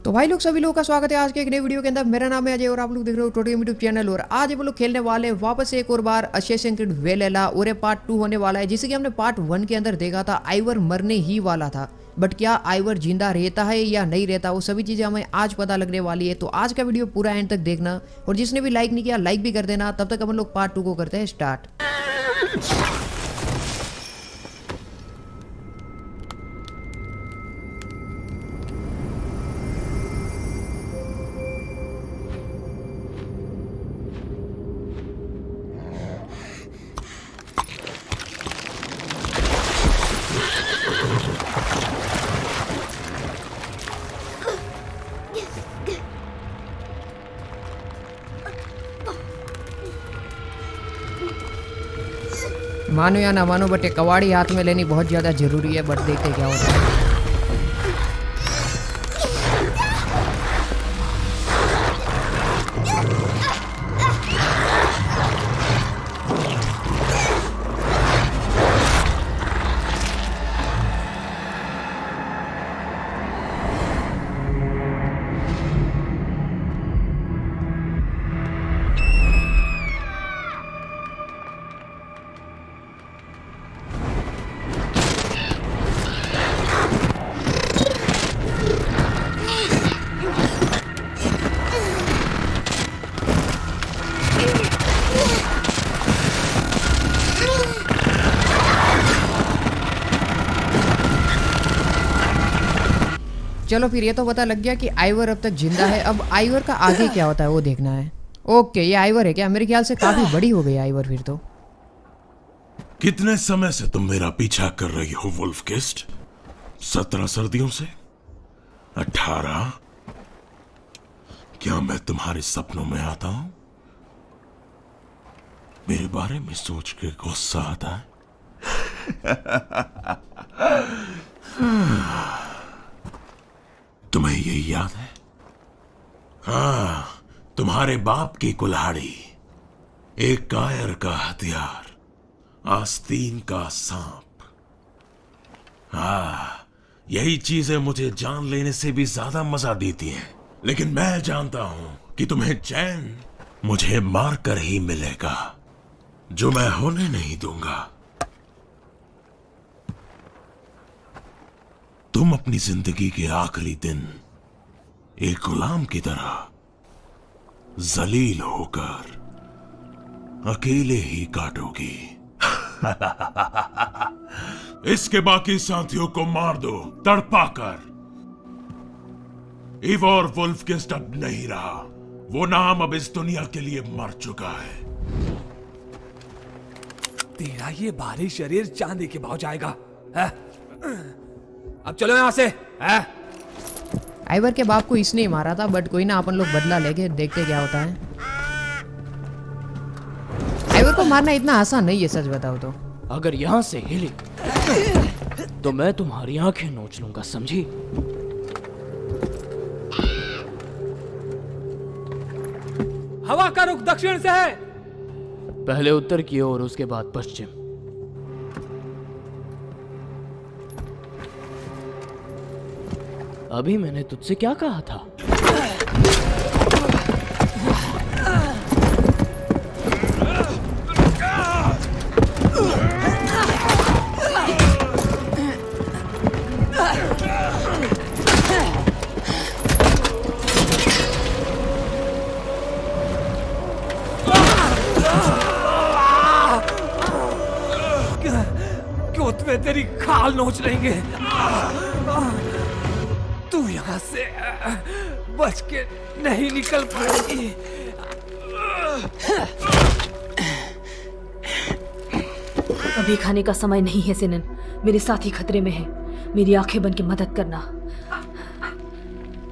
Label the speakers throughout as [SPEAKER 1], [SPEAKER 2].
[SPEAKER 1] तो भाई लोग सभी लोगों का स्वागत है आज के एक नई वीडियो के अंदर। मेरा नाम है अजय और आप लोग देख रहे हो टोटल यूट्यूब चैनल। और आज हम लोग खेलने वाले हैं वापस एक और बार असेसिन क्रीड वैलेला और ये पार्ट 2 होने वाला है। जिसे कि हमने पार्ट 1 के अंदर देखा था आइवर मरने ही वाला था, बट क्या आइवर जिंदा रहता है या नहीं रहता, वो सभी चीज़ें हमें आज पता लगने वाली है। तो आज का वीडियो पूरा एंड तक देखना और जिसने भी लाइक नहीं किया लाइक भी कर देना। तब तक हम लोग पार्ट 2 को करते हैं स्टार्ट। मानो या ना मानो बट ये कवाड़ी हाथ में लेनी बहुत ज़्यादा जरूरी है। बट देखते क्या होता है। चलो फिर ये तो पता लग गया कि आइवर अब तक जिंदा है। अब आइवर का आगे क्या होता है वो देखना है। ओके, ये आइवर है क्या? मेरे ख्याल से काफी बड़ी हो गई आइवर फिर तो।
[SPEAKER 2] कितने समय से तुम मेरा पीछा कर रही हो वुल्फकिस्ट? 17 सर्दियों से? 18? क्या मैं तुम्हारे सपनों में आता हूं? मेरे बारे में सोच के गुस्सा आता है? तुम्हें ये याद है? हाँ, तुम्हारे बाप की कुल्हाड़ी, एक कायर का हथियार, आस्तीन का सांप। हाँ, यही चीजें मुझे जान लेने से भी ज्यादा मजा देती हैं। लेकिन मैं जानता हूं कि तुम्हें चैन मुझे मारकर ही मिलेगा, जो मैं होने नहीं दूंगा। तुम अपनी जिंदगी के आखिरी दिन एक गुलाम की तरह जलील होकर अकेले ही काटोगी। इसके बाकी साथियों को मार दो तड़पा कर। इवोर वुल्फकिस्ट अब नहीं रहा, वो नाम अब इस दुनिया के लिए मर चुका है।
[SPEAKER 3] तेरा ये भारी शरीर चांदी के भाव जाएगा है? अब चलो यहां से है?
[SPEAKER 1] आइवर के बाप को इसने ही मारा था, बट कोई ना, अपन लोग बदला लेके देखते क्या होता है। आइवर को मारना इतना आसान नहीं है, सच बताओ तो।
[SPEAKER 4] अगर यहाँ से हिली तो मैं तुम्हारी आंखें नोच लूंगा, समझी?
[SPEAKER 3] हवा का रुख दक्षिण से है।
[SPEAKER 4] पहले उत्तर की ओर, उसके बाद पश्चिम। अभी मैंने तुझसे क्या कहा था?
[SPEAKER 3] क्यों में तेरी खाल नोच लेंगे। तू यहां से बच के नहीं निकल पाएगी।
[SPEAKER 5] अभी खाने का समय नहीं है सिनन, मेरे साथी खतरे में है। मेरी आंखें बन के मदद करना।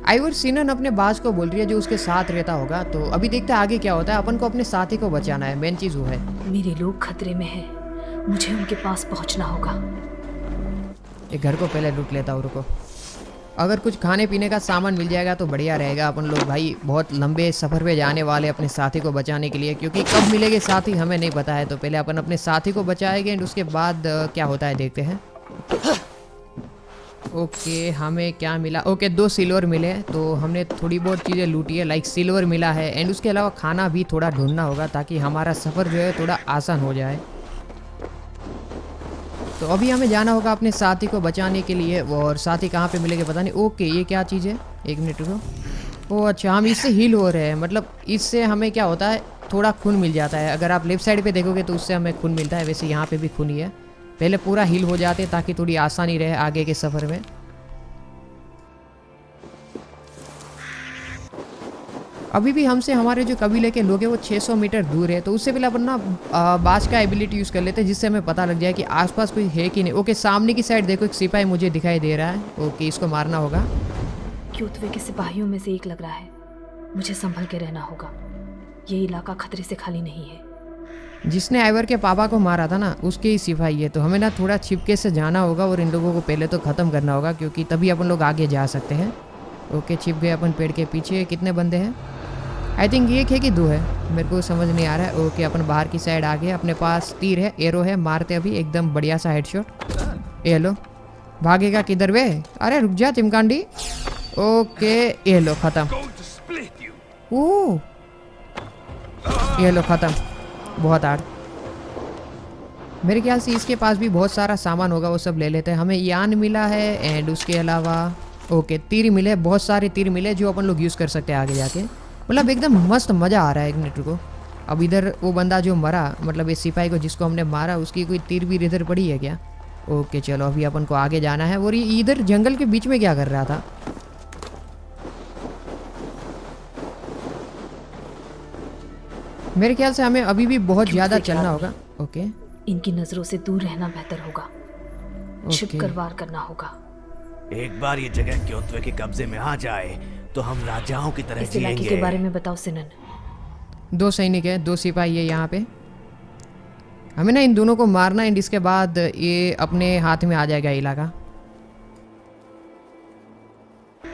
[SPEAKER 1] आइवर सिनन अपने बाज को बोल रही है जो उसके साथ रहता होगा। तो अभी देखते हैं आगे क्या होता है। अपन को अपने साथी को बचाना है, मेन चीज वो है।
[SPEAKER 5] मेरे लोग खतरे में हैं, मुझे उनके पास पहुंचना होगा।
[SPEAKER 1] एक घर को पहले लूट लेता हूँ, रुको। अगर कुछ खाने पीने का सामान मिल जाएगा तो बढ़िया रहेगा। अपन लोग भाई बहुत लंबे सफ़र पे जाने वाले अपने साथी को बचाने के लिए, क्योंकि कब मिलेंगे साथी हमें नहीं पता है। तो पहले अपन अपने साथी को बचाएंगे एंड उसके बाद क्या होता है देखते हैं। ओके, हमें क्या मिला? ओके, 2 सिल्वर मिले, तो हमने थोड़ी बहुत चीज़ें लूटी है, लाइक सिल्वर मिला है एंड उसके अलावा खाना भी थोड़ा ढूंढना होगा ताकि हमारा सफ़र जो है थोड़ा आसान हो जाए। तो अभी हमें जाना होगा अपने साथी को बचाने के लिए, और साथी कहाँ पे मिलेगा पता नहीं। ओके, ये क्या चीज़ है? 1 मिनट रुको। ओह अच्छा, हम इससे हील हो रहे हैं, मतलब इससे हमें क्या होता है, थोड़ा खून मिल जाता है। अगर आप लेफ्ट साइड पे देखोगे तो उससे हमें खून मिलता है, वैसे यहाँ पे भी खून ही है। पहले पूरा हील हो जाते ताकि थोड़ी आसानी रहे आगे के सफ़र में। अभी भी हमसे हमारे जो कबीले के लोग हैं वो 600 मीटर दूर है, तो उससे पहले अपन ना बाज का एबिलिटी यूज़ कर लेते हैं जिससे हमें पता लग जाए कि आसपास कोई है कि नहीं। ओके, सामने की साइड देखो, एक सिपाही मुझे दिखाई दे रहा है। ओके, इसको मारना होगा।
[SPEAKER 5] क्यूतवे के सिपाहियों में से एक लग रहा है, मुझे संभल के रहना होगा। ये इलाका खतरे से खाली नहीं है।
[SPEAKER 1] जिसने आइवर के पापा को मारा था ना, उसके ही सिपाही है, तो हमें ना थोड़ा छिपके से जाना होगा और इन लोगों को पहले तो ख़त्म करना होगा, क्योंकि तभी अपन लोग आगे जा सकते हैं। ओके, छिप गए अपन पेड़ के पीछे। कितने बंदे हैं? आई थिंक 1 है कि 2 है, मेरे को समझ नहीं आ रहा है। ओके, अपन बाहर की साइड आ गए। अपने पास तीर है, एरो है, मारते अभी एकदम बढ़िया सा हेडशॉट। ये लो, भागेगा किधर वे? अरे रुक जा चिमकांडी। ओके, ये लो ख़त्म। ओह, ये लो ख़त्म। बहुत हार्ड। मेरे ख्याल से इसके पास भी बहुत सारा सामान होगा, वो सब ले लेते हैं। हमें यान मिला है एंड उसके अलावा ओके तीर मिले, बहुत सारे तीर मिले जो अपन लोग यूज़ कर सकते हैं आगे जाके। मतलब एकदम मस्त मज़ा आ रहा है। 1 मिनट को, अब इधर वो बंदा जो मरा, मतलब इस सिपाही को जिसको हमने मारा, उसकी कोई तीर भी इधर पड़ी है क्या? ओके चलो, अभी अपन को आगे जाना है। और ये इधर जंगल के बीच में क्या कर रहा था? मेरे ख्याल से हमें अभी भी बहुत ज़्यादा चलना होगा। ओके,
[SPEAKER 5] इनकी नजरों से दूर रहना बेहतर होगा। छिप कर वार करना होगा।
[SPEAKER 6] एक बार ये जगह क्योत्वे के कब्जे में आ जाए तो हम राजाओं की तरह
[SPEAKER 5] इस इलाके
[SPEAKER 6] जिएंगे।
[SPEAKER 5] के बारे में बताओ सिनन।
[SPEAKER 1] 2 सैनिक है, 2 सिपाही है यहाँ पे। हमें ना इन दोनों को मारना है, इसके बाद ये अपने हाथ में आ जाएगा इलाका।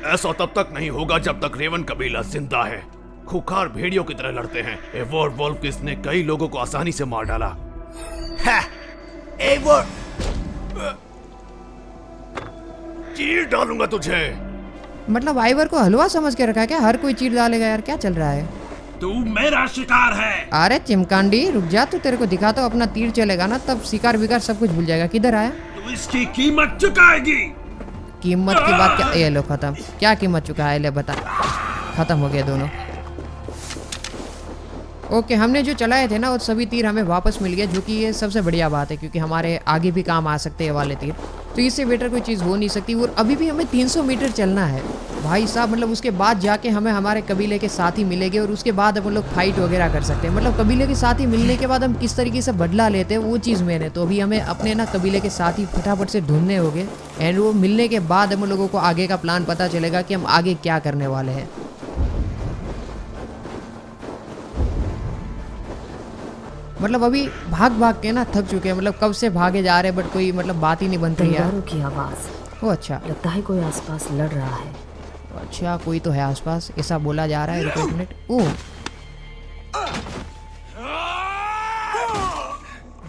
[SPEAKER 6] ऐसा तब तक नहीं होगा जब तक रेवन कबीला जिंदा है। खूंखार भेड़ियों की तरह लड़ते हैं। एवोर वोल्किस ने कई लोगों को आसानी से मार डाला। एवोर, चीर डालूंगा तुझे।
[SPEAKER 1] मतलब आइवर को हलवा समझ के रखा है क्या? हर कोई चीर डालेगा यार, क्या चल रहा है?
[SPEAKER 2] तू मेरा शिकार है।
[SPEAKER 1] अरे चिमकांडी रुक जा, तू तेरे को दिखाता हूँ अपना तीर चलेगा ना, तब शिकार विकार सब कुछ भूल जाएगा। किधर आया?
[SPEAKER 2] तू इसकी कीमत चुकाएगी।
[SPEAKER 1] कीमत की बात क्या? ये लो खत्म। क्या कीमत चुका है ले बता। खत्म हो गए दोनों। ओके, हमने जो चलाए थे ना वो सभी तीर हमें वापस मिल गए, जो कि ये सबसे बढ़िया बात है, क्योंकि हमारे आगे भी काम आ सकते हैं वाले तीर। तो इससे बेटर कोई चीज़ हो नहीं सकती। और अभी भी हमें 300 मीटर चलना है भाई साहब। मतलब उसके बाद जाके हमें हमारे कबीले के साथी मिलेंगे और उसके बाद अपन लोग फाइट वगैरह कर सकते हैं। मतलब कबीले के साथी मिलने के बाद हम किस तरीके से बदला लेते हैं वो चीज़ मेन है। तो अभी हमें अपने ना कबीले के साथी फटाफट से ढूंढने होंगे एंड वो मिलने के बाद हम लोगों को आगे का प्लान पता चलेगा कि हम आगे क्या करने वाले हैं। मतलब अभी भाग भाग के ना थक चुके हैं। मतलब कब से भागे जा रहे हैं बट कोई मतलब बात ही नहीं बनती यार।
[SPEAKER 5] तलवारों की आवाज।
[SPEAKER 1] ओ अच्छा,
[SPEAKER 5] लगता है कोई आसपास लड़ रहा है।
[SPEAKER 1] अच्छा कोई तो है आसपास, ऐसा बोला जा रहा है। रुको 1 मिनट। ओह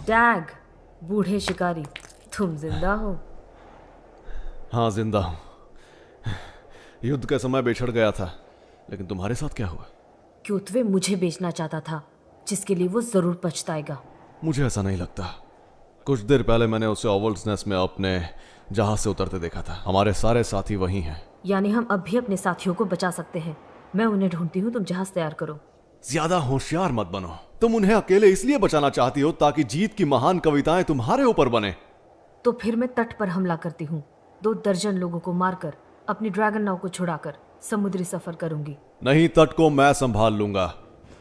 [SPEAKER 5] डैग, बूढ़े शिकारी, तुम जिंदा हो?
[SPEAKER 7] हाँ जिंदा हूं। युद्ध का समय बिछड़ गया था, लेकिन तुम्हारे साथ क्या हुआ?
[SPEAKER 5] क्योतवे मुझे बेचना चाहता था, जिसके लिए वो जरूर पछताएगा।
[SPEAKER 7] मुझे ऐसा नहीं लगता। कुछ देर पहले मैंने उसे ओवल्स नेस्ट में अपने जहाज से उतरते देखा था। हमारे सारे साथी वही हैं।
[SPEAKER 5] यानी हम अब भी अपने साथियों को बचा सकते हैं। मैं उन्हें ढूंढती हूँ, तुम जहाज तैयार करो।
[SPEAKER 7] ज्यादा होशियार मत बनो। तुम उन्हें अकेले इसलिए बचाना चाहती हो ताकि जीत की महान कविताएं तुम्हारे ऊपर बने।
[SPEAKER 5] तो फिर मैं तट पर हमला करती हूँ। 2 दर्जन लोगों को मारकर अपनी ड्रैगन नाव को छुड़ाकर समुद्री सफर करूंगी।
[SPEAKER 7] नहीं, तट को मैं संभाल लूंगा।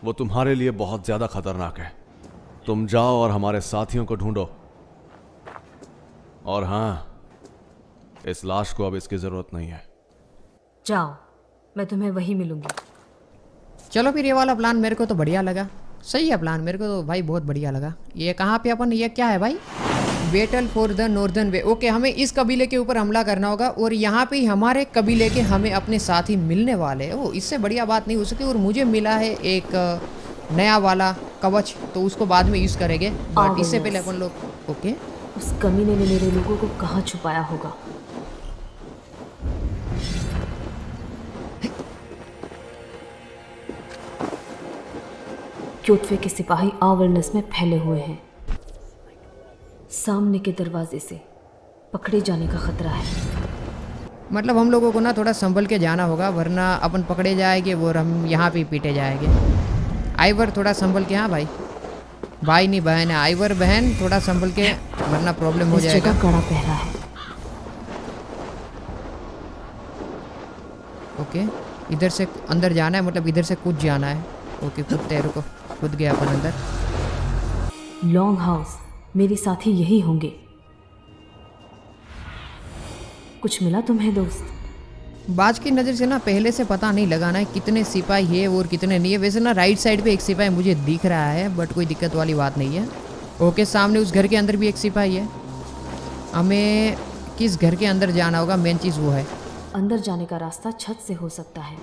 [SPEAKER 7] वो तुम्हारे लिए बहुत ज्यादा खतरनाक है। तुम जाओ और हमारे साथियों को ढूंढो। और हाँ, इस लाश को अब इसकी जरूरत नहीं है।
[SPEAKER 5] जाओ, मैं तुम्हें वहीं मिलूंगी।
[SPEAKER 1] चलो फिर, ये वाला प्लान मेरे को तो बढ़िया लगा। सही है प्लान, मेरे को तो भाई बहुत बढ़िया लगा। ये कहाँ पे अपन, ये क्या है भाई? Battle for the northern way. Okay, हमें इस कबीले के ऊपर हमला करना होगा और यहाँ पे हमारे कबीले के हमें अपने साथी मिलने वाले हैं। ओ, इससे बढ़िया बात नहीं हो सकती। और मुझे मिला है एक नया वाला कवच, तो उसको बाद में यूज़ करेंगे, बट इससे पहले अपन लोग। ओके,
[SPEAKER 5] उस कमीने ने मेरे लोगों को कहाँ छुपाया होगा? क्योटवे के सिपाही आवरनेस में फैले हुए हैं। सामने के दरवाजे से पकड़े जाने का खतरा है।
[SPEAKER 1] मतलब हम लोगों को ना थोड़ा संभल के जाना होगा, वरना अपन पकड़े जाएंगे और हम यहाँ पे पीटे जाएंगे। आइवर थोड़ा संभल के, हाँ भाई, भाई नहीं बहन है, आइवर बहन थोड़ा संभल के, वरना प्रॉब्लम हो
[SPEAKER 5] इस
[SPEAKER 1] जाएगा।
[SPEAKER 5] जगह कड़ा पहरा है।
[SPEAKER 1] ओके, इधर से अंदर जाना है, मतलब इधर से कूद जाना है। ओके, कूदते हैं, रुको, कूद गया अपन अंदर।
[SPEAKER 5] लॉन्ग हाउस, मेरे साथी यही होंगे। कुछ मिला तुम्हें दोस्त?
[SPEAKER 1] बाज की नज़र से ना पहले से पता नहीं लगाना है कितने सिपाही है और कितने नहीं है। वैसे ना राइट साइड पे एक सिपाही मुझे दिख रहा है, बट कोई दिक्कत वाली बात नहीं है। ओके, सामने उस घर के अंदर भी एक सिपाही है। हमें किस घर के अंदर जाना होगा, मेन चीज़ वो है।
[SPEAKER 5] अंदर जाने का रास्ता छत से हो सकता है।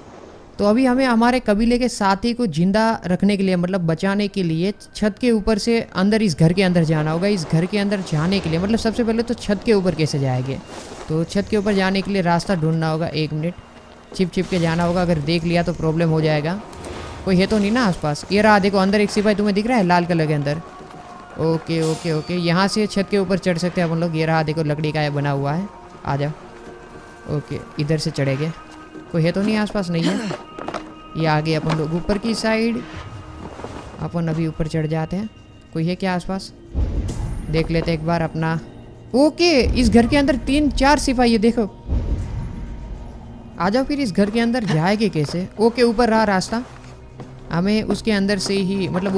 [SPEAKER 1] तो अभी हमें हमारे कबीले के साथी को जिंदा रखने के लिए, मतलब बचाने के लिए, छत के ऊपर से अंदर इस घर के अंदर जाना होगा। इस घर के अंदर जाने के लिए मतलब सबसे पहले तो छत के ऊपर कैसे जाएंगे, तो छत के ऊपर जाने के लिए रास्ता ढूंढना होगा। 1 मिनट, छिप छिप के जाना होगा, अगर देख लिया तो प्रॉब्लम हो जाएगा। कोई है तो नहीं ना आसपास? ये रहा, देखो अंदर एक सिपाही तुम्हें दिख रहा है लाल कलर के अंदर। ओके ओके ओके, यहाँ से छत के ऊपर चढ़ सकते हैं अपन लोग। ये रहा, देखो लकड़ी का ये बना हुआ है, आ जाओ। ओके, इधर से चढ़ेंगे। कोई है तो नहीं आसपास? नहीं है। ये आगे अपन लोग ऊपर की साइड, अपन अभी ऊपर चढ़ जाते हैं। कोई है क्या आसपास? देख लेते एक बार अपना। ओके, इस घर के अंदर 3-4 सिपाही है, देखो। आ जाओ फिर, इस घर के अंदर जाएंगे कैसे? ओके, ऊपर रहा रास्ता, हमें उसके अंदर से ही, मतलब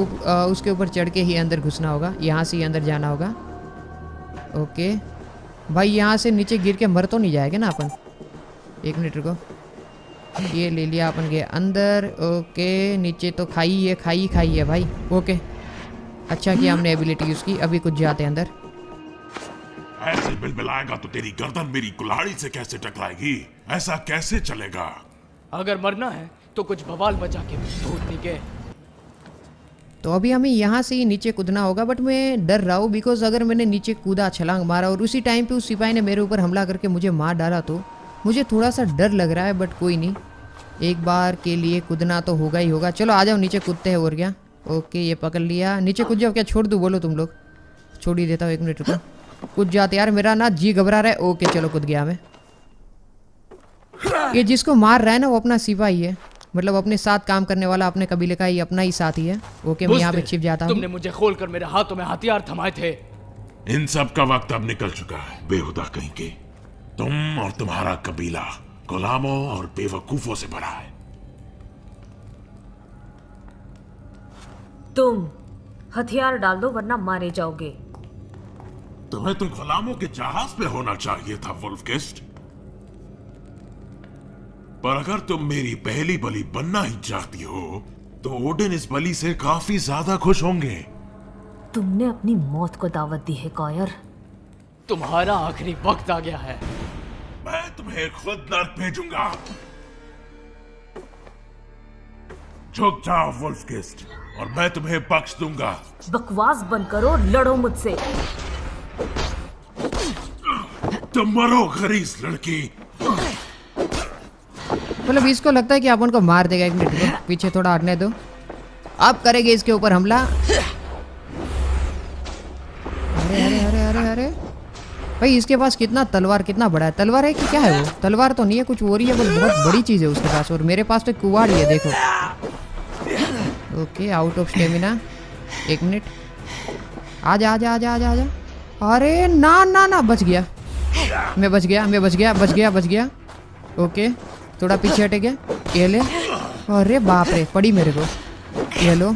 [SPEAKER 1] उसके ऊपर चढ़ के ही अंदर घुसना होगा। यहाँ से ही अंदर जाना होगा। ओके भाई, यहाँ से नीचे गिर के मर तो नहीं जाएगा ना अपन? 1 मिनट रुको, ये ले लिया अपन, गए अंदर। ओके, नीचे तो खाई है, खाई है भाई। ओके, अच्छा किया हमने एबिलिटी यूज़ की। अभी कुछ जाते हैं अंदर।
[SPEAKER 2] ऐसे बिलबिलाएगा तो तेरी गर्दन मेरी कुल्हाड़ी से कैसे टकराएगी? ऐसा कैसे चलेगा?
[SPEAKER 4] अगर मरना है तो कुछ बवाल बचा के भूत निके।
[SPEAKER 1] तो अभी हमें यहाँ से ही नीचे कूदना होगा, बट मैं डर रहा हूँ बिकॉज अगर मैंने नीचे कूदा, छलांग मारा और उसी टाइम पे उस सिपाही ने मेरे ऊपर हमला करके मुझे मार डाला, तो मुझे थोड़ा सा डर लग रहा है। बट कोई नहीं, एक बार के लिए कूदना तो होगा ही होगा। चलो आ जाओ, नीचे कूदते हैं, और क्या। ओके, ये पकड़ लिया, नीचे कूद जाओ। क्या छोड़ दूँ? बोलो तुम लोग। छोड़ ही देता हूँ, 1 मिनट रुको। कूद जाते यार, मेरा ना जी घबरा रहा है। ओके चलो, कूद गया मैं। ये जिसको मार रहा है ना वो अपना सिपाही है, मतलब अपने साथ काम करने वाला, अपने कबीले का ही अपना ही साथी है। ओके, मैं यहाँ पे छिप जाता हूँ।
[SPEAKER 4] तुमने मुझे खोलकर मेरे हाथों में हथियार थमाए थे।
[SPEAKER 2] इन सब का वक्त अब निकल चुका है, बेहुदा कहीं के। तुम और तुम्हारा कबीला गुलामों और बेवकूफों से भरा है।
[SPEAKER 5] तुम हथियार डाल दो वरना मारे जाओगे।
[SPEAKER 2] तुम्हें तो गुलामों के जहाज पे होना चाहिए था, वुल्फकिस्ट। पर अगर तुम मेरी पहली बलि बनना ही चाहती हो तो ओडिन इस बलि से काफी ज्यादा खुश होंगे।
[SPEAKER 5] तुमने अपनी मौत को दावत दी है कॉयर।
[SPEAKER 4] तुम्हारा आखिरी वक्त आ गया है।
[SPEAKER 2] मैं तुम्हें खुद नर्क भेजूंगा। झुक जाओ वुल्फकिस्ट, और मैं तुम्हें बख्श दूंगा।
[SPEAKER 5] बकवास बंद करो, लड़ो मुझसे।
[SPEAKER 2] तुम मरो गरीस लड़की।
[SPEAKER 1] मतलब इसको लगता है कि अपन को मार देगा। 1 मिनट रुको, पीछे थोड़ा हटने दो। अब करेंगे इसके ऊपर हमला। अरे अरे अरे अरे अरे भाई, इसके पास कितना तलवार, कितना बड़ा है। तलवार है कि क्या है वो? तलवार तो नहीं है, कुछ और ही है, बस बहुत बड़ी चीज़ है उसके पास। और मेरे पास तो कुवाड़ ही है, देखो। Okay, out of stamina. 1 minute, आजा आजा आजा आजा आजा। अरे ना ना ना, बच गया मैं, बच गया मैं, बच गया बच गया बच गया। ओके, थोड़ा पीछे हटे गया। ये ले। अरे बाप रे, पड़ी मेरे को। ये लो।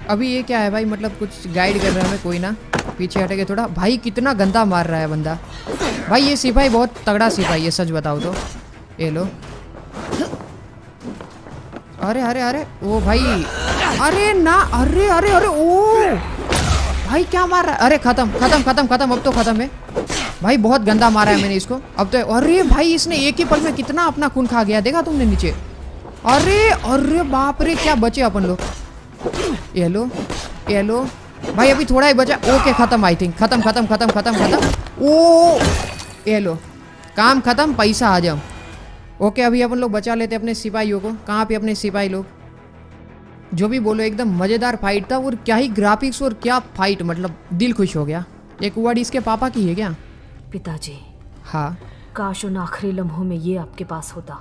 [SPEAKER 1] अभी ये क्या है भाई, मतलब कुछ गाइड कर रहा है हमें, कोई ना। पीछे हटे गए थोड़ा। भाई कितना गंदा मार रहा है बंदा। भाई ये सिपाही बहुत तगड़ा सिपाही है, सच बताओ तो। ये लो। अरे अरे अरे, ओ भाई, अरे ना, अरे अरे अरे, ओ भाई क्या मार रहा है। अरे खत्म खत्म खत्म खत्म, अब तो खत्म है भाई। बहुत गंदा मारा है मैंने इसको अब तो। अरे भाई, इसने एक ही पल में कितना अपना खून खा गया, देखा तुमने नीचे? अरे अरे बाप रे, क्या बचे अपन लोग। ये लो ये लो भाई, अभी थोड़ा ही बचा। ओके, खत्म, आई थिंक खत्म खत्म खत्म खत्म खत्म। ओ ये लो, काम खत्म, पैसा आ जाओ। ओके, अभी अपन लोग बचा लेते अपने सिपाहियों को। कहाँ पे अपने सिपाही लोग? जो भी बोलो एकदम मज़ेदार फाइट था और क्या ही ग्राफिक्स और क्या फाइट, मतलब दिल खुश हो गया। एक वर्ड इसके पापा की है क्या?
[SPEAKER 5] पिताजी,
[SPEAKER 1] हाँ
[SPEAKER 5] काश उन आखिरी लम्हों में ये आपके पास होता।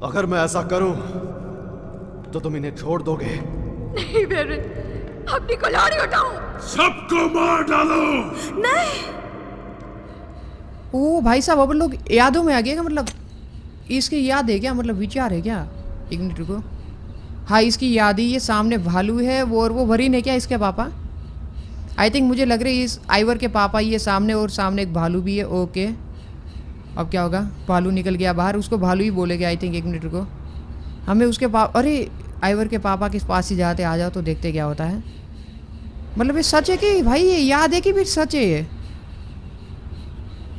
[SPEAKER 7] अगर मैं ऐसा करूं तो तुम इन्हें छोड़ दोगे?
[SPEAKER 5] नहीं मेरे, अपनी कुल्हाड़ी उठाओ।
[SPEAKER 2] सबको मार डालो।
[SPEAKER 1] ओ भाई साहब, अब लोग यादों में आ गए क्या? मतलब इसकी याद है क्या? मतलब विचार है क्या? एक मिनट रुको। हाँ इसकी याद ही, ये सामने भालू है वो, और वो वरीन है क्या इसके पापा? आई थिंक मुझे लग रही है इस आइवर के पापा ये सामने, और सामने एक भालू भी है। ओके अब क्या होगा? भालू निकल गया बाहर, उसको भालू ही बोलेगा आई थिंक। एक मिनट रुको, हमें उसके अरे आइवर के पापा के पास ही जाते, आ जाओ तो देखते क्या होता है। मतलब ये सच है कि भाई, ये याद है कि फिर सच है ये?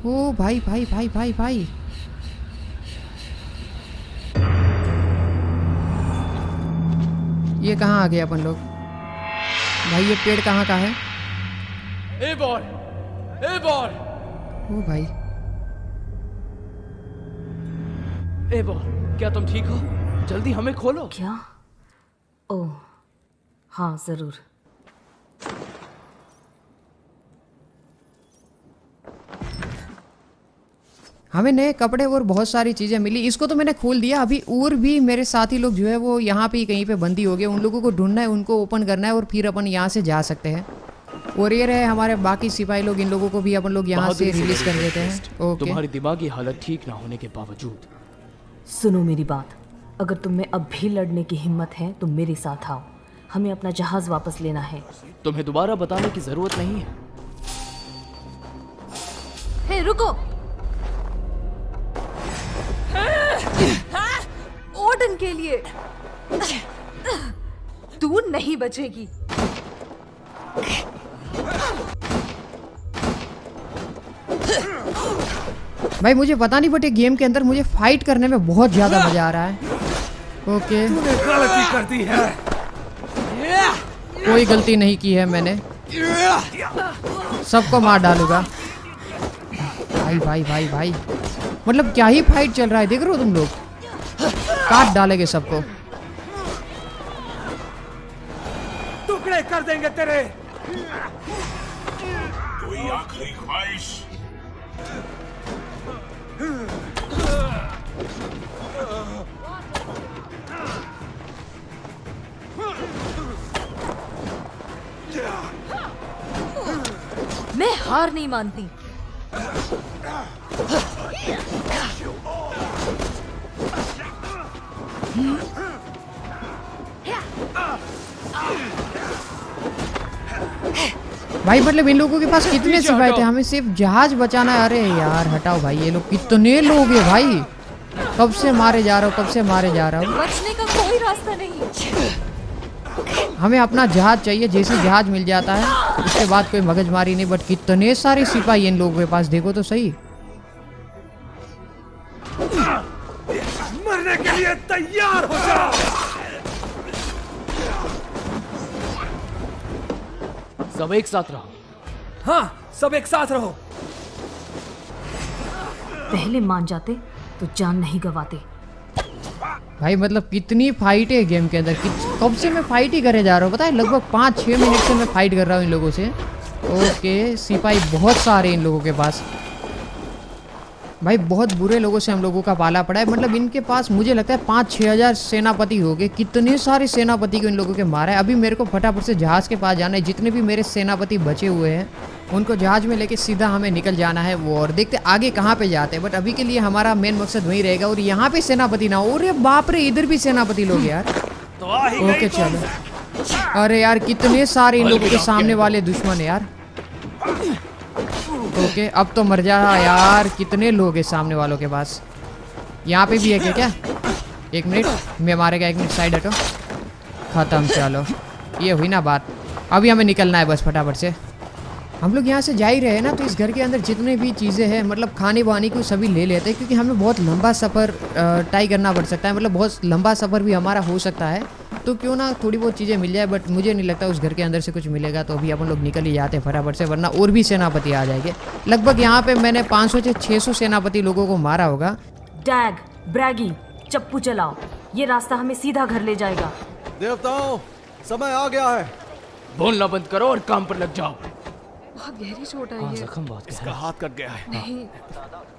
[SPEAKER 1] ओ भाई भाई भाई भाई भाई, ये कहाँ आ गए अपन लोग? भाई ये पेड़ कहाँ का है?
[SPEAKER 4] एवोर, एवोर,
[SPEAKER 1] ओ भाई
[SPEAKER 4] एवोर, क्या तुम ठीक हो? जल्दी हमें खोलो।
[SPEAKER 5] क्या? ओह हाँ जरूर।
[SPEAKER 1] हमें नए कपड़े और बहुत सारी चीज़ें मिली। इसको तो मैंने खोल दिया। अभी और भी मेरे साथी लोग जो है वो यहाँ पे ही कहीं पे बंदी हो गए। उन लोगों को ढूंढना है, उनको ओपन करना है और फिर अपन यहाँ से जा सकते हैं। और ये रहे हमारे बाकी सिपाही लोग, इन लोगों को भी अपन लोग यहाँ से रिलीज कर देते हैं। ओके
[SPEAKER 4] तुम्हारी दिमागी हालत ठीक ना होने के बावजूद।
[SPEAKER 5] सुनो मेरी बात, अगर तुम में अब भी लड़ने की हिम्मत है तो मेरे साथ आओ। हमें अपना जहाज वापस लेना है।
[SPEAKER 4] तुम्हें दोबारा बताने की जरूरत नहीं है।
[SPEAKER 5] हे रुको, ओडन के लिए तू नहीं बचेगी।
[SPEAKER 1] भाई मुझे पता नहीं, बट ये गेम के अंदर मुझे फाइट करने में बहुत ज़्यादा मज़ा आ रहा है। ओके
[SPEAKER 3] तूने गलती कर दी है।
[SPEAKER 1] कोई गलती नहीं की है मैंने, सबको मार डालूंगा। भाई भाई भाई भाई, मतलब क्या ही फाइट चल रहा है, देख रहे हो तुम लोग? काट डालेंगे सबको।
[SPEAKER 3] टुकड़े कर देंगे तेरे।
[SPEAKER 2] कोई आखिरी ख्वाहिश?
[SPEAKER 5] मैं हार नहीं मानती।
[SPEAKER 1] भाई मतलब इन लोगों के पास कितने सिपाही थे? हमें सिर्फ जहाज बचाना है। अरे यार हटाओ भाई, ये लोग कितने लोग हैं भाई? कब से मारे जा रहा हूँ, कब से मारे जा रहा हूँ।
[SPEAKER 5] बचने का कोई रास्ता नहीं।
[SPEAKER 1] हमें अपना जहाज चाहिए। जैसे जहाज मिल जाता है उसके बाद कोई मगजमारी नहीं। बट कितने सारे सिपाही इन लोगों के पास, देखो तो सही।
[SPEAKER 3] मरने के लिए तैयार हो जाओ।
[SPEAKER 4] सब एक साथ रहो।
[SPEAKER 3] हाँ सब एक साथ रहो।
[SPEAKER 5] पहले मान जाते तो जान नहीं गवाते।
[SPEAKER 1] भाई मतलब कितनी फाइट है गेम के अंदर। कब से मैं फाइट ही करे जा रहा हूँ, पता है? लगभग 5-6 मिनट से मैं फाइट कर रहा हूँ इन लोगों से। ओके सिपाही बहुत सारे इन लोगों के पास। भाई बहुत बुरे लोगों से हम लोगों का पाला पड़ा है। मतलब इनके पास मुझे लगता है 5-6 हज़ार सेनापति हो गए। कितने सारे सेनापति को इन लोगों के मारा है। अभी मेरे को फटाफट से जहाज़ के पास जाना है। जितने भी मेरे सेनापति बचे हुए हैं उनको जहाज़ में लेके सीधा हमें निकल जाना है वो, और देखते आगे कहाँ पे जाते हैं। बट अभी के लिए हमारा मेन मकसद वही रहेगा। और यहाँ पे सेनापति ना हो। अरे बाप रे, इधर भी सेनापति लोग यार। ओके चलो। अरे यार कितने सारे इन लोगों के सामने वाले दुश्मन है यार। ओके अब तो मर जा यार। कितने लोग हैं सामने वालों के पास। यहाँ पे भी है क्या? एक मिनट मैं मारेगा, एक मिनट साइड हटो। खत्म। चलो ये हुई ना बात। अभी हमें निकलना है बस फटाफट से। हम लोग यहाँ से जा ही रहे हैं ना, तो इस घर के अंदर जितने भी चीज़ें हैं मतलब खाने वाने को सभी ले लेते हैं, क्योंकि हमें बहुत लंबा सफ़र तय करना पड़ सकता है। मतलब बहुत लंबा सफ़र भी हमारा हो सकता है, तो क्यों ना थोड़ी बहुत चीज़ें मिल जाए। बट मुझे नहीं लगता उस घर के अंदर से कुछ मिलेगा। तो अभी अपन लोग निकल ही जाते हैं फटाफट से, वरना और भी सेनापति आ जाएंगे। लगभग यहाँ पे मैंने 500 से 600 सेनापति लोगों को मारा होगा।
[SPEAKER 5] डैग, ब्रैगी, चप्पू चलाओ, ये रास्ता हमें सीधा घर ले जाएगा।
[SPEAKER 7] देवताओं, समय आ गया है।
[SPEAKER 4] बोलना बंद करो और काम पर लग जाओ।
[SPEAKER 8] बहुत गहरी चोट आई
[SPEAKER 4] हाँ,
[SPEAKER 8] है।
[SPEAKER 4] जख्म बहुत
[SPEAKER 6] इसका
[SPEAKER 4] गहरा
[SPEAKER 6] हाथ कट गया है।
[SPEAKER 8] नहीं,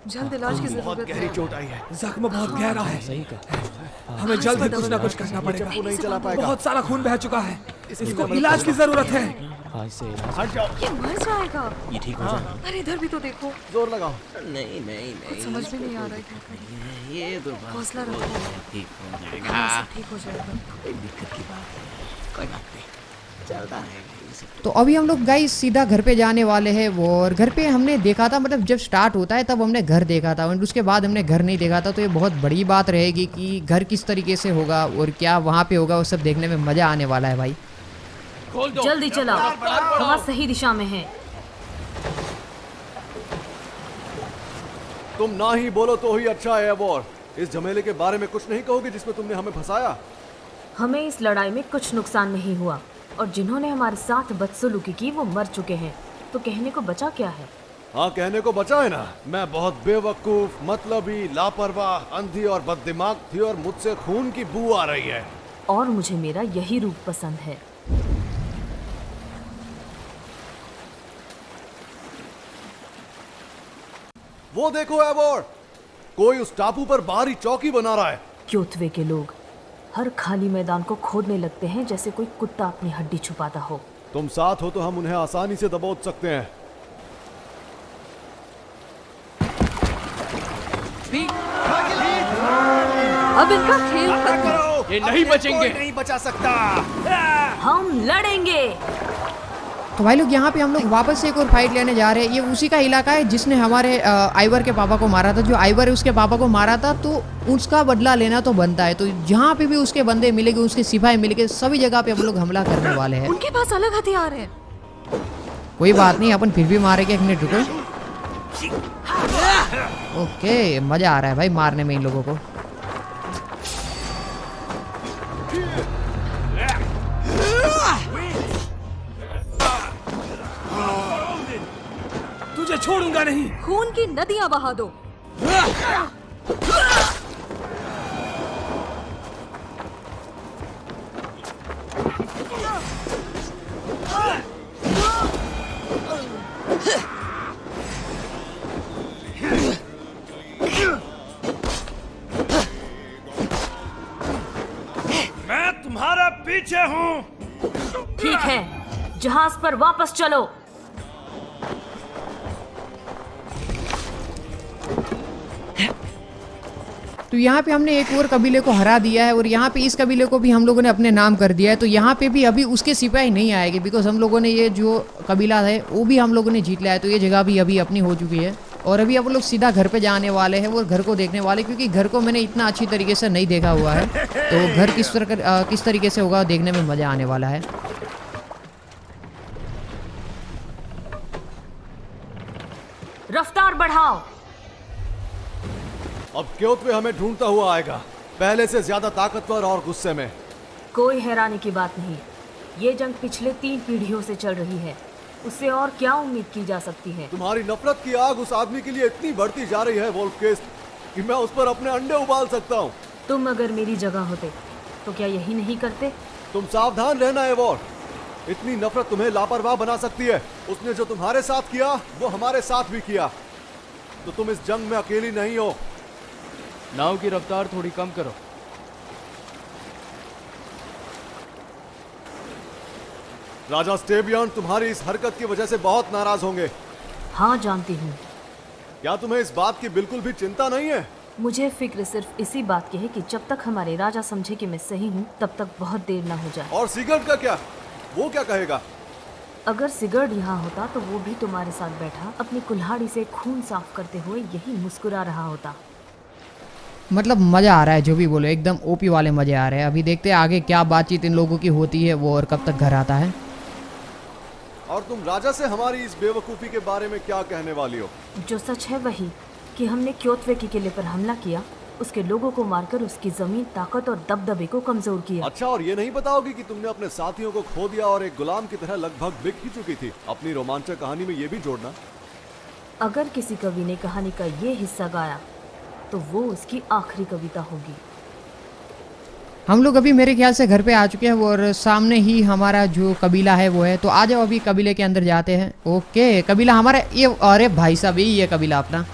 [SPEAKER 8] जल्द इलाज की
[SPEAKER 6] बहुत
[SPEAKER 8] जरूरत
[SPEAKER 6] गहरी
[SPEAKER 8] है।
[SPEAKER 6] चोट आई है।
[SPEAKER 3] जख्म बहुत गहरा है।
[SPEAKER 4] सही कहा।
[SPEAKER 3] हमें जल्द ही कुछ ना कुछ करना पड़ेगा।
[SPEAKER 7] नहीं चला पाएगा।
[SPEAKER 3] बहुत सारा खून बह चुका है। इसको इलाज की जरूरत है।
[SPEAKER 4] हाँ, इससे इलाज
[SPEAKER 6] हट जाओ।
[SPEAKER 8] ये मर जाएगा।
[SPEAKER 4] ये ठीक हो जाएगा।
[SPEAKER 8] अरे इधर भी तो देखो,
[SPEAKER 7] जोर लगाओ।
[SPEAKER 8] कुछ समझ में नहीं आ रहा है क्या करें। हौसला रखो, हाँ, सब ठीक हो जाएगा।
[SPEAKER 1] तो अभी हम लोग गाइस सीधा घर पे जाने वाले हैं। वो और घर पे हमने देखा था, मतलब जब स्टार्ट होता है तब हमने घर देखा था और उसके बाद हमने घर नहीं देखा था। तो ये बहुत बड़ी बात रहेगी कि घर किस तरीके से होगा और क्या वहाँ पे होगा, वो सब देखने में मज़ा आने वाला है भाई।
[SPEAKER 5] जल्दी चलाओ, हवा सही दिशा में है।
[SPEAKER 7] तुम ना ही बोलो तो ही अच्छा है। एवोर, इस झमेले के बारे में कुछ नहीं कहोगे जिसमें तुमने हमें फंसाया?
[SPEAKER 5] हमें इस लड़ाई में कुछ नुकसान नहीं हुआ और जिन्होंने हमारे साथ बदसलूकी की वो मर चुके हैं। तो कहने को बचा क्या है?
[SPEAKER 7] हाँ, कहने को बचा है ना। मैं बहुत बेवकूफ, मतलबी, लापरवाह, अंधी और बददिमाग थी और मुझसे खून की बू आ रही है।
[SPEAKER 5] और मुझे मेरा यही रूप पसंद है।
[SPEAKER 7] वो देखो एवोर, कोई उस टापू पर बाहरी चौकी बना रहा है।
[SPEAKER 5] क्योथवे के लोग हर खाली मैदान को खोदने लगते हैं जैसे कोई कुत्ता अपनी हड्डी छुपाता हो।
[SPEAKER 7] तुम साथ हो तो हम उन्हें आसानी से दबोच सकते हैं।
[SPEAKER 8] अब इनका खेल खत्म।
[SPEAKER 4] ये नहीं बचेंगे।
[SPEAKER 6] नहीं बचा सकता।
[SPEAKER 5] हम लड़ेंगे।
[SPEAKER 1] तो भाई लोग यहाँ पे हम लोग वापस से एक और फाइट लेने जा रहे हैं। ये उसी का इलाका है जिसने हमारे आइवर के पापा को मारा था। जो आइवर है उसके पापा को मारा था, तो उसका बदला लेना तो बनता है। तो जहाँ पे भी उसके बंदे मिलेंगे, उसके सिपाही मिलेंगे, सभी जगह पे हम लोग हमला करने वाले हैं।
[SPEAKER 8] उनके पास अलग हथियार है।
[SPEAKER 1] कोई बात नहीं, अपन फिर भी मारेंगे। एक मिनट रुको। ओके, मजा आ रहा है भाई मारने में इन लोगों को।
[SPEAKER 3] तुझे छोड़ूंगा नहीं।
[SPEAKER 8] खून की नदियां बहा दो।
[SPEAKER 6] मैं तुम्हारे पीछे हूँ।
[SPEAKER 5] ठीक है, जहाज पर वापस चलो।
[SPEAKER 1] तो यहाँ पे हमने एक और कबीले को हरा दिया है और यहाँ पे इस कबीले को भी हम लोगों ने अपने नाम कर दिया है। तो यहाँ पे भी अभी उसके सिपाही नहीं आएंगे, बिकॉज हम लोगों ने ये जो कबीला है वो भी हम लोगों ने जीत लिया है। तो ये जगह भी अभी अपनी हो चुकी है और अभी हम लोग सीधा घर पे जाने वाले हैं और घर को देखने वाले, क्योंकि घर को मैंने इतना अच्छी तरीके से नहीं देखा हुआ है। तो घर किस तरीके से होगा देखने में मज़ा आने वाला है।
[SPEAKER 5] रफ्तार बढ़ाओ।
[SPEAKER 7] अब क्योथवे हमें ढूंढता हुआ आएगा, पहले से ज्यादा ताकतवर और गुस्से में।
[SPEAKER 5] कोई हैरानी की बात नहीं, ये जंग पिछले 3 पीढ़ियों से चल रही है। उससे और क्या उम्मीद की जा सकती है?
[SPEAKER 7] तुम्हारी नफरत की आग उस आदमी के लिए इतनी बढ़ती जा रही है वोल्फकेस्ट, कि मैं उस पर अपने अंडे उबाल सकता हूँ।
[SPEAKER 5] तुम अगर मेरी जगह होते तो क्या यही नहीं करते?
[SPEAKER 7] तुम सावधान रहना एवोर, इतनी नफरत तुम्हें लापरवाह बना सकती है। उसने जो तुम्हारे साथ किया वो हमारे साथ भी किया। तो तुम इस जंग में अकेली नहीं हो।
[SPEAKER 4] नाव की रफ्तार थोड़ी कम करो।
[SPEAKER 7] राजा स्टेबियन तुम्हारी इस हरकत की वजह से बहुत नाराज होंगे।
[SPEAKER 5] हाँ जानती हूँ।
[SPEAKER 7] क्या तुम्हें इस बात की बिल्कुल भी चिंता नहीं है?
[SPEAKER 5] मुझे फिक्र सिर्फ इसी बात की है कि जब तक हमारे राजा समझे कि मैं सही हूँ तब तक बहुत देर ना हो जाए।
[SPEAKER 7] और सिगर्ड का क्या? वो क्या कहेगा?
[SPEAKER 5] अगर सिगर्ड यहाँ होता तो वो भी तुम्हारे साथ बैठा अपनी कुल्हाड़ी से खून साफ करते हुए यही मुस्कुरा रहा होता।
[SPEAKER 1] मतलब मज़ा आ रहा है, जो भी बोलो एकदम ओपी वाले मज़े आ रहे हैं। अभी देखते हैं आगे क्या बातचीत इन लोगों की होती है वो और कब तक घर आता है।
[SPEAKER 7] और तुम राजा से हमारी इस बेवकूफ़ी के बारे में क्या कहने वाली हो?
[SPEAKER 5] जो सच है वही कि हमने क्योथवे के किले पर हमला किया, उसके लोगों को मारकर उसकी जमीन, ताकत और दबदबे को कमजोर किया।
[SPEAKER 7] अच्छा, और ये नहीं बताओगी कि तुमने अपने साथियों को खो दिया और एक गुलाम की तरह लगभग बिक ही चुकी थी? अपनी रोमांचक कहानी में ये भी जोड़ना।
[SPEAKER 5] अगर किसी कवि ने कहानी का ये हिस्सा गाया तो वो उसकी आखिरी कविता होगी।
[SPEAKER 1] हम लोग अभी मेरे ख्याल से घर पे आ चुके हैं और सामने ही हमारा जो कबीला है वो है, तो आ जाओ अभी कबीले के अंदर जाते हैं। ओके कबीला हमारा ये, अरे भाई साहब यही है कबीला अपना।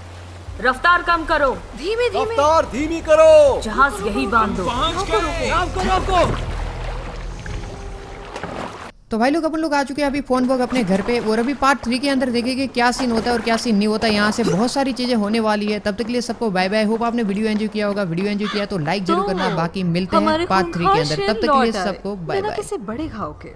[SPEAKER 5] रफ्तार कम करो,
[SPEAKER 8] धीमे धीमे।
[SPEAKER 7] रफ्तार धीमी करो।
[SPEAKER 5] जहाज यही बांध दो।
[SPEAKER 1] तो भाई लोग अपन लोग आ चुके हैं अभी फोन बॉग अपने घर पे, और अभी पार्ट 3 के अंदर देखेंगे क्या सीन होता है और क्या सीन नहीं होता। यहाँ से बहुत सारी चीजें होने वाली है। तब तक के लिए सबको बाय बाय। होप आपने वीडियो एंजॉय किया होगा। वीडियो एंजॉय किया तो लाइक जरूर करना। बाकी मिलते हैं पार्ट 3 के अंदर। तब तक के लिए सबको बाय बाय।
[SPEAKER 8] किसी बड़े घाव के